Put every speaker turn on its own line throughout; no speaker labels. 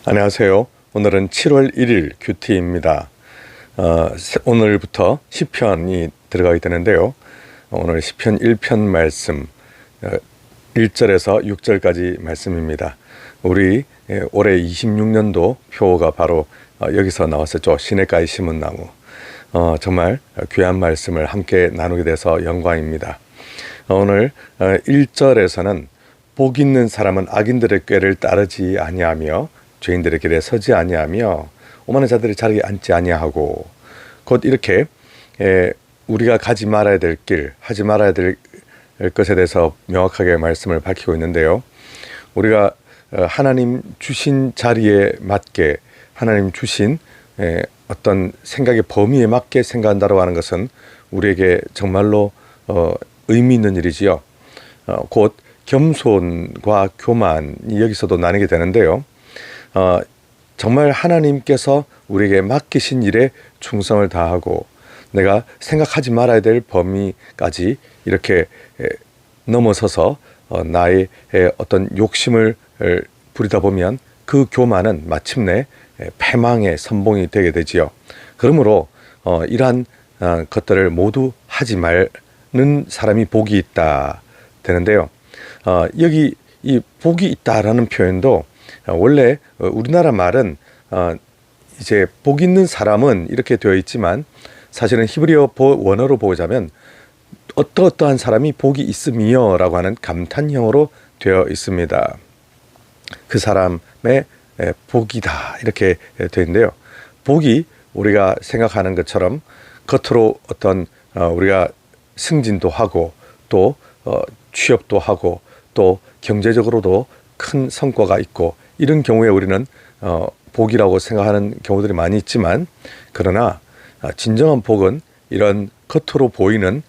안녕하세요. 오늘은 7월 1일 큐티입니다. 오늘부터 시편이 들어가게 되는데요. 오늘 시편 1편 말씀 1절에서 6절까지 말씀입니다. 우리 올해 26년도 표가 바로 여기서 나왔었죠. 시냇가에 심은 나무. 정말 귀한 말씀을 함께 나누게 돼서 영광입니다. 오늘 1절에서는 복 있는 사람은 악인들의 꾀를 따르지 아니하며 죄인들의 길에 서지 아니하며 오만한 자들의 자리에 앉지 아니하고, 곧 이렇게 우리가 가지 말아야 될 길, 하지 말아야 될 것에 대해서 명확하게 말씀을 밝히고 있는데요. 우리가 하나님 주신 자리에 맞게, 하나님 주신 어떤 생각의 범위에 맞게 생각한다고 하는 것은 우리에게 정말로 의미 있는 일이지요. 곧 겸손과 교만이 여기서도 나뉘게 되는데요. 정말 하나님께서 우리에게 맡기신 일에 충성을 다하고 내가 생각하지 말아야 될 범위까지 이렇게 넘어서서 나의 어떤 욕심을 부리다 보면 그 교만은 마침내 패망의 선봉이 되게 되지요. 그러므로 이러한 것들을 모두 하지 말는 사람이 복이 있다 되는데요. 여기 이 복이 있다라는 표현도 원래 우리나라 말은 이제 복 있는 사람은 이렇게 되어 있지만 사실은 히브리어 원어로 보자면 어떠한 사람이 복이 있으며 라고 하는 감탄형으로 되어 있습니다. 그 사람의 복이다 이렇게 되어 있는데요. 복이 우리가 생각하는 것처럼 겉으로 어떤 우리가 승진도 하고 또 취업도 하고 또 경제적으로도 큰 성과가 있고 이런 경우에 우리는 복이라고 생각하는 경우들이 많이 있지만, 그러나 진정한 복은 이런 겉으로 보이는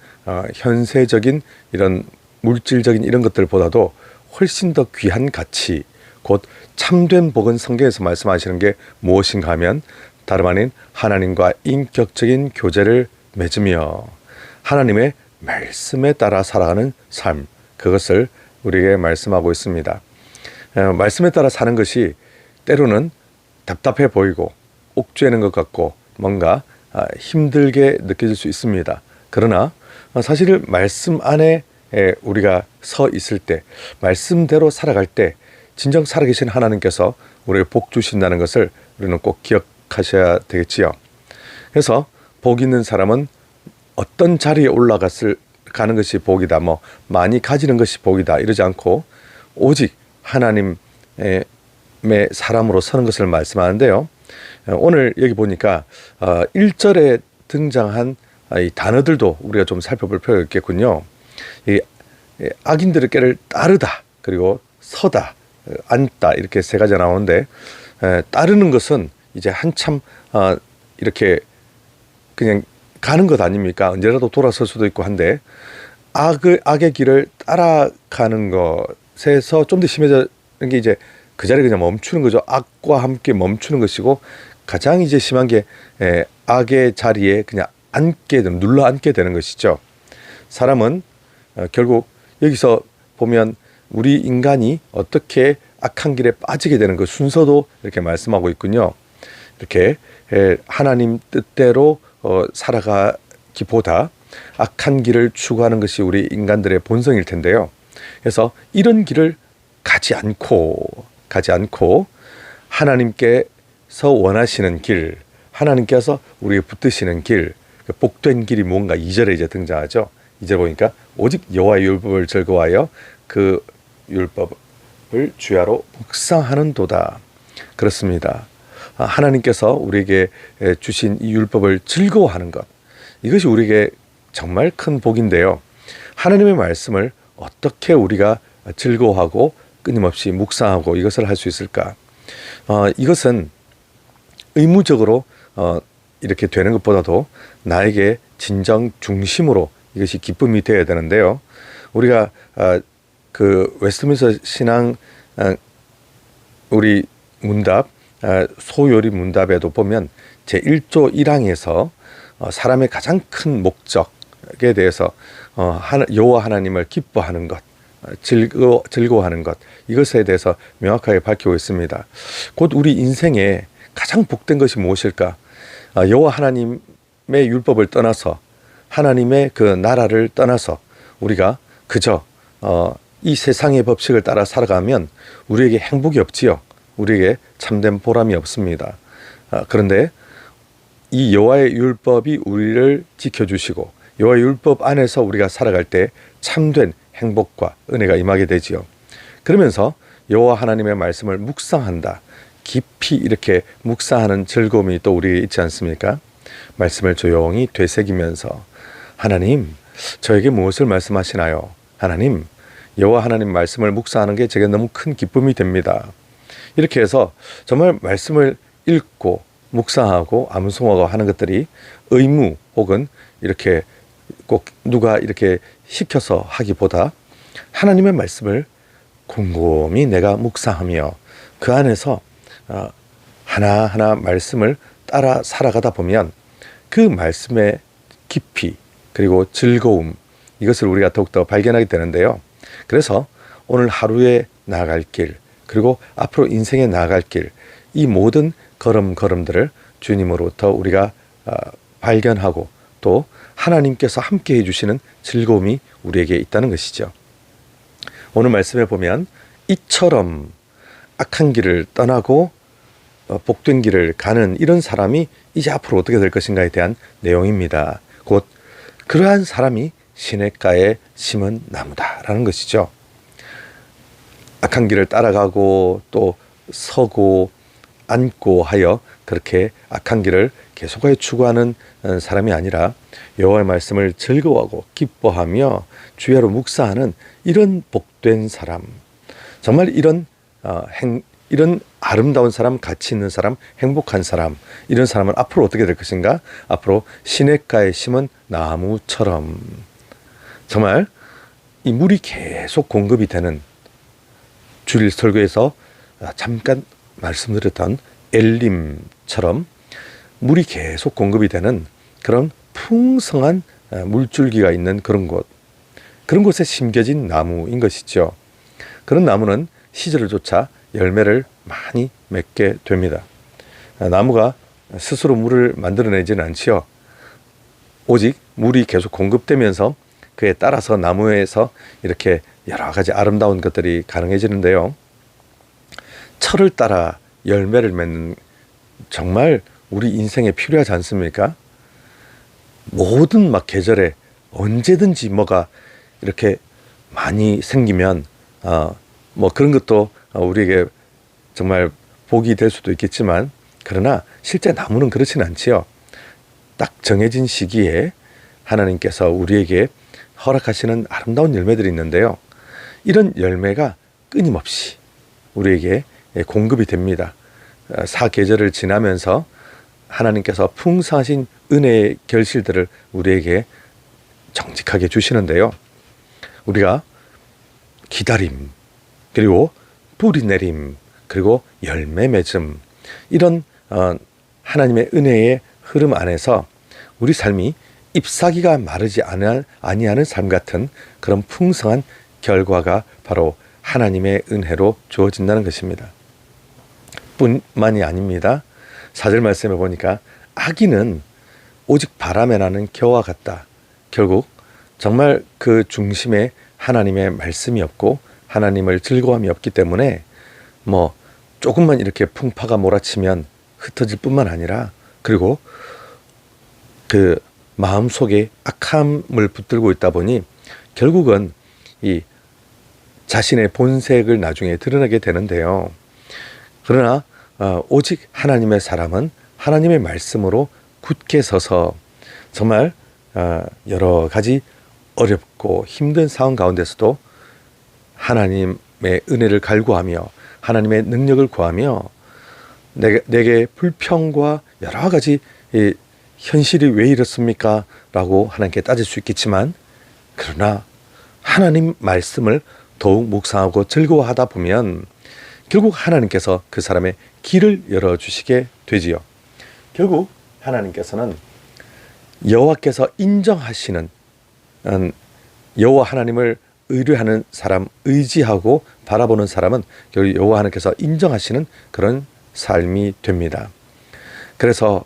현세적인 이런 물질적인 이런 것들보다도 훨씬 더 귀한 가치, 곧 참된 복은 성경에서 말씀하시는 게 무엇인가 하면 다름 아닌 하나님과 인격적인 교제를 맺으며 하나님의 말씀에 따라 살아가는 삶, 그것을 우리에게 말씀하고 있습니다. 말씀에 따라 사는 것이 때로는 답답해 보이고 옥죄는 것 같고 뭔가 힘들게 느껴질 수 있습니다. 그러나 사실 말씀 안에 우리가 서 있을 때, 말씀대로 살아갈 때 진정 살아계신 하나님께서 우리에게 복 주신다는 것을 우리는 꼭 기억하셔야 되겠지요. 그래서 복 있는 사람은 어떤 자리에 가는 것이 복이다, 뭐 많이 가지는 것이 복이다 이러지 않고 오직 하나님의 사람으로 서는 것을 말씀하는데요. 오늘 여기 보니까 1절에 등장한 이 단어들도 우리가 좀 살펴볼 필요가 있겠군요. 이 악인들의 꾀를 따르다, 그리고 서다, 앉다, 이렇게 세 가지가 나오는데, 따르는 것은 이제 한참 이렇게 그냥 가는 것 아닙니까? 언제라도 돌아설 수도 있고 한데, 악의 길을 따라가는 것에서 좀 더 심해지는 게 이제 그 자리에 그냥 멈추는 거죠. 악과 함께 멈추는 것이고, 가장 이제 심한 게 악의 자리에 그냥 눌러 앉게 되는 것이죠. 사람은 결국 여기서 보면 우리 인간이 어떻게 악한 길에 빠지게 되는 그 순서도 이렇게 말씀하고 있군요. 이렇게 하나님 뜻대로 살아가기보다 악한 길을 추구하는 것이 우리 인간들의 본성일 텐데요. 그래서 이런 길을 가지 않고 하나님께서 원하시는 길, 하나님께서 우리에게 붙드시는 길, 복된 길이 뭔가 2절에 이제 등장하죠. 2절 보니까 오직 여호와의 율법을 즐거워하여 그 율법을 주야로 묵상하는도다. 그렇습니다. 하나님께서 우리에게 주신 이 율법을 즐거워하는 것, 이것이 우리에게 정말 큰 복인데요. 하나님의 말씀을 어떻게 우리가 즐거워하고 끊임없이 묵상하고 이것을 할 수 있을까? 이것은 의무적으로 이렇게 되는 것보다도 나에게 진정 중심으로 이것이 기쁨이 되어야 되는데요. 우리가 그 웨스트민스터 신앙 우리 문답 소요리 문답에도 보면 제1조 1항에서 사람의 가장 큰 목적에 대해서 여호와 하나님을 기뻐하는 것, 즐거워하는 것, 이것에 대해서 명확하게 밝히고 있습니다. 곧 우리 인생에 가장 복된 것이 무엇일까? 여호와 하나님의 율법을 떠나서 하나님의 그 나라를 떠나서 우리가 그저 이 세상의 법칙을 따라 살아가면 우리에게 행복이 없지요. 우리에게 참된 보람이 없습니다. 그런데 이 여호와의 율법이 우리를 지켜주시고 여호와의 율법 안에서 우리가 살아갈 때 참된 행복과 은혜가 임하게 되지요. 그러면서 여호와 하나님의 말씀을 묵상한다. 깊이 이렇게 묵상하는 즐거움이 또 우리에게 있지 않습니까? 말씀을 조용히 되새기면서 하나님, 저에게 무엇을 말씀하시나요? 하나님, 여호와 하나님 말씀을 묵상하는 게 제게 너무 큰 기쁨이 됩니다. 이렇게 해서 정말 말씀을 읽고 묵상하고 암송하고 하는 것들이 의무 혹은 이렇게 꼭 누가 이렇게 시켜서 하기보다 하나님의 말씀을 곰곰이 내가 묵상하며 그 안에서 하나하나 말씀을 따라 살아가다 보면 그 말씀의 깊이 그리고 즐거움, 이것을 우리가 더욱더 발견하게 되는데요. 그래서 오늘 하루에 나아갈 길, 그리고 앞으로 인생에 나아갈 길, 이 모든 걸음걸음들을 주님으로부터 우리가 발견하고 또 하나님께서 함께 해주시는 즐거움이 우리에게 있다는 것이죠. 오늘 말씀에 보면 이처럼 악한 길을 떠나고 복된 길을 가는 이런 사람이 이제 앞으로 어떻게 될 것인가에 대한 내용입니다. 곧 그러한 사람이 시냇가에 심은 나무다라는 것이죠. 악한 길을 따라가고 또 서고 앉고 하여 그렇게 악한 길을 계속하여 추구하는 사람이 아니라 여호와의 말씀을 즐거워하고 기뻐하며 주야로 묵상하는 이런 복된 사람, 정말 이런 아름다운 사람, 가치 있는 사람, 행복한 사람, 이런 사람은 앞으로 어떻게 될 것인가? 앞으로 시냇가에 심은 나무처럼 정말 이 물이 계속 공급이 되는, 주일 설교에서 잠깐 말씀드렸던 엘림처럼 물이 계속 공급이 되는 그런 풍성한 물줄기가 있는 그런 곳에 심겨진 나무인 것이죠. 그런 나무는 시절을 쫓아 열매를 많이 맺게 됩니다. 나무가 스스로 물을 만들어내지는 않지요. 오직 물이 계속 공급되면서 그에 따라서 나무에서 이렇게 여러 가지 아름다운 것들이 가능해지는데요. 철을 따라 열매를 맺는, 정말 우리 인생에 필요하지 않습니까? 모든 계절에 언제든지 뭐가 이렇게 많이 생기면 그런 것도 우리에게 정말 복이 될 수도 있겠지만, 그러나 실제 나무는 그렇지는 않지요. 딱 정해진 시기에 하나님께서 우리에게 허락하시는 아름다운 열매들이 있는데요. 이런 열매가 끊임없이 우리에게 공급이 됩니다. 사계절을 지나면서 하나님께서 풍성하신 은혜의 결실들을 우리에게 정직하게 주시는데요. 우리가 기다림, 그리고 뿌리 내림, 그리고 열매 맺음, 이런 하나님의 은혜의 흐름 안에서 우리 삶이 잎사귀가 마르지 아니하는 삶 같은 그런 풍성한 결과가 바로 하나님의 은혜로 주어진다는 것입니다. 뿐만이 아닙니다. 4절 말씀에 보니까 악인은 오직 바람에 나는 겨와 같다. 결국 정말 그 중심에 하나님의 말씀이 없고 하나님을 즐거움이 없기 때문에 조금만 이렇게 풍파가 몰아치면 흩어질 뿐만 아니라, 그리고 그 마음속에 악함을 붙들고 있다 보니 결국은 이 자신의 본색을 나중에 드러내게 되는데요. 그러나 오직 하나님의 사람은 하나님의 말씀으로 굳게 서서 정말 여러 가지 어렵고 힘든 상황 가운데서도 하나님의 은혜를 갈구하며 하나님의 능력을 구하며 내게 불평과 여러 가지 현실이 왜 이렇습니까? 라고 하나님께 따질 수 있겠지만, 그러나 하나님 말씀을 더욱 묵상하고 즐거워하다 보면 결국 하나님께서 그 사람의 길을 열어주시게 되지요. 결국 하나님께서는 여호와께서 인정하시는, 여호와 하나님을 의뢰하는 사람, 의지하고 바라보는 사람은 결국 여호와 하나님께서 인정하시는 그런 삶이 됩니다. 그래서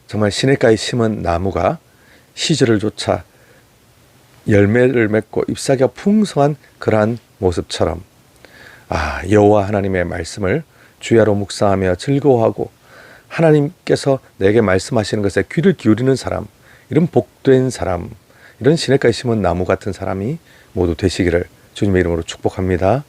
정말 시냇가에 심은 나무가 시절을 쫓아 열매를 맺고 잎사귀가 풍성한 그러한 모습처럼 여호와 하나님의 말씀을 주야로 묵상하며 즐거워하고 하나님께서 내게 말씀하시는 것에 귀를 기울이는 사람, 이런 복된 사람, 이런 시냇가에 심은 나무 같은 사람이 모두 되시기를 주님의 이름으로 축복합니다.